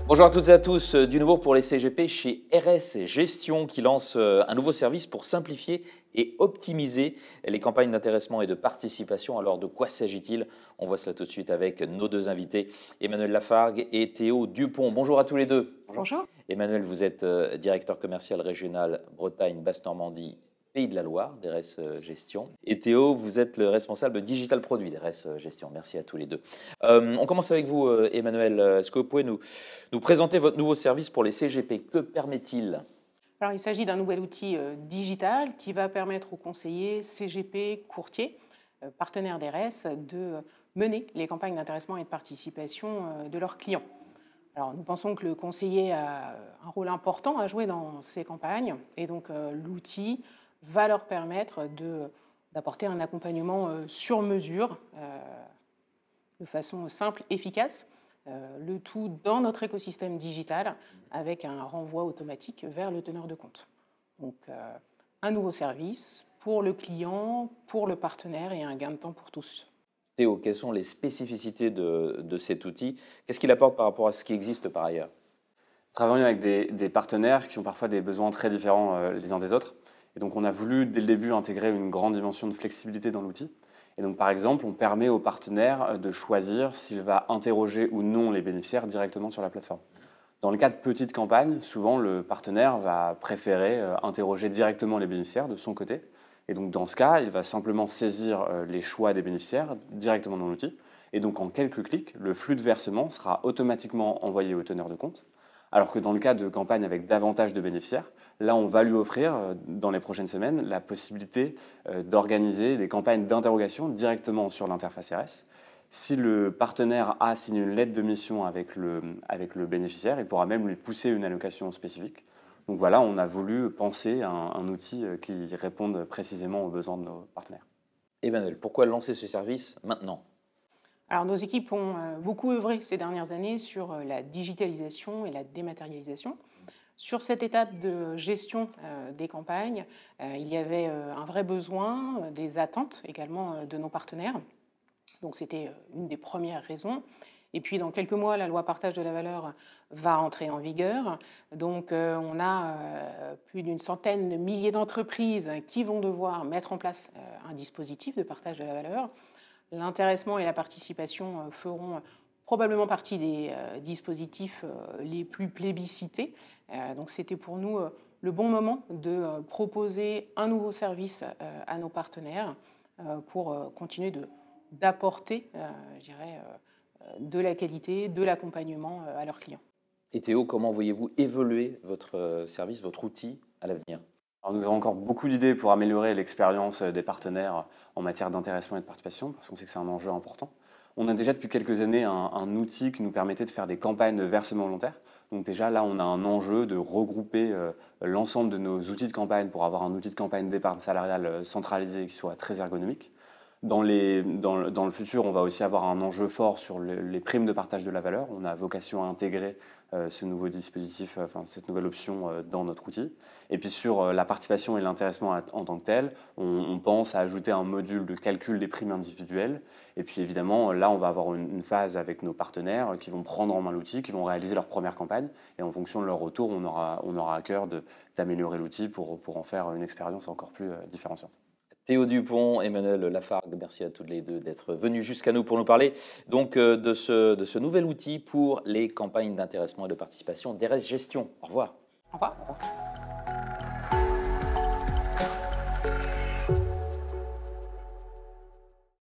Bonjour à toutes et à tous, du nouveau pour les CGP chez RS Gestion qui lance un nouveau service pour simplifier et optimiser les campagnes d'intéressement et de participation. Alors de quoi s'agit-il? On voit cela tout de suite avec nos deux invités, Emmanuel Lafargue et Théo Dupont. Bonjour à tous les deux. Bonjour. Emmanuel, vous êtes directeur commercial régional Bretagne-Basse-Normandie Pays de la Loire d'RS Gestion. Et Théo, vous êtes le responsable digital produit d'RS Gestion. Merci à tous les deux. On commence avec vous, Emmanuel. Est-ce que vous pouvez nous présenter votre nouveau service pour les CGP? Que permet-il? Alors, il s'agit d'un nouvel outil digital qui va permettre aux conseillers, CGP, courtiers, partenaires d'RS, de mener les campagnes d'intéressement et de participation de leurs clients. Alors, nous pensons que le conseiller a un rôle important à jouer dans ces campagnes et donc l'outil va leur permettre d'apporter un accompagnement sur mesure de façon simple, efficace, le tout dans notre écosystème digital avec un renvoi automatique vers le teneur de compte. Donc un nouveau service pour le client, pour le partenaire et un gain de temps pour tous. Théo, quelles sont les spécificités de cet outil? Qu'est-ce qu'il apporte par rapport à ce qui existe par ailleurs? Travaillons avec des partenaires qui ont parfois des besoins très différents les uns des autres. Et donc on a voulu dès le début intégrer une grande dimension de flexibilité dans l'outil. Et donc par exemple, on permet au partenaire de choisir s'il va interroger ou non les bénéficiaires directement sur la plateforme. Dans le cas de petites campagnes, souvent le partenaire va préférer interroger directement les bénéficiaires de son côté. Et donc dans ce cas, il va simplement saisir les choix des bénéficiaires directement dans l'outil. Et donc en quelques clics, le flux de versement sera automatiquement envoyé au teneur de compte. Alors que dans le cas de campagnes avec davantage de bénéficiaires, là on va lui offrir dans les prochaines semaines la possibilité d'organiser des campagnes d'interrogation directement sur l'interface RS. Si le partenaire a signé une lettre de mission avec le bénéficiaire, il pourra même lui pousser une allocation spécifique. Donc voilà, on a voulu penser un outil qui réponde précisément aux besoins de nos partenaires. Emmanuel, pourquoi lancer ce service maintenant? Alors, nos équipes ont beaucoup œuvré ces dernières années sur la digitalisation et la dématérialisation. Sur cette étape de gestion des campagnes, il y avait un vrai besoin, des attentes également de nos partenaires. Donc, c'était une des premières raisons. Et puis, dans quelques mois, la loi partage de la valeur va entrer en vigueur. Donc, on a plus d'une centaine de milliers d'entreprises qui vont devoir mettre en place un dispositif de partage de la valeur. L'intéressement et la participation feront probablement partie des dispositifs les plus plébiscités. Donc c'était pour nous le bon moment de proposer un nouveau service à nos partenaires pour continuer d'apporter, je dirais, de la qualité, de l'accompagnement à leurs clients. Et Théo, comment voyez-vous évoluer votre service, votre outil à l'avenir? Alors nous avons encore beaucoup d'idées pour améliorer l'expérience des partenaires en matière d'intéressement et de participation, parce qu'on sait que c'est un enjeu important. On a déjà depuis quelques années un outil qui nous permettait de faire des campagnes de versement volontaire. Donc déjà là, on a un enjeu de regrouper l'ensemble de nos outils de campagne pour avoir un outil de campagne d'épargne salariale centralisé qui soit très ergonomique. Dans le futur, on va aussi avoir un enjeu fort sur les primes de partage de la valeur. On a vocation à intégrer ce nouveau dispositif, cette nouvelle option dans notre outil. Et puis sur la participation et l'intéressement en tant que tel, on pense à ajouter un module de calcul des primes individuelles. Et puis évidemment, là, on va avoir une phase avec nos partenaires qui vont prendre en main l'outil, qui vont réaliser leur première campagne. Et en fonction de leur retour, on aura à cœur d'améliorer l'outil pour en faire une expérience encore plus différenciante. Théo Dupont, Emmanuel Lafargue, merci à toutes les deux d'être venus jusqu'à nous pour nous parler donc de ce nouvel outil pour les campagnes d'intéressement et de participation d'RS Gestion. Au revoir. Au revoir.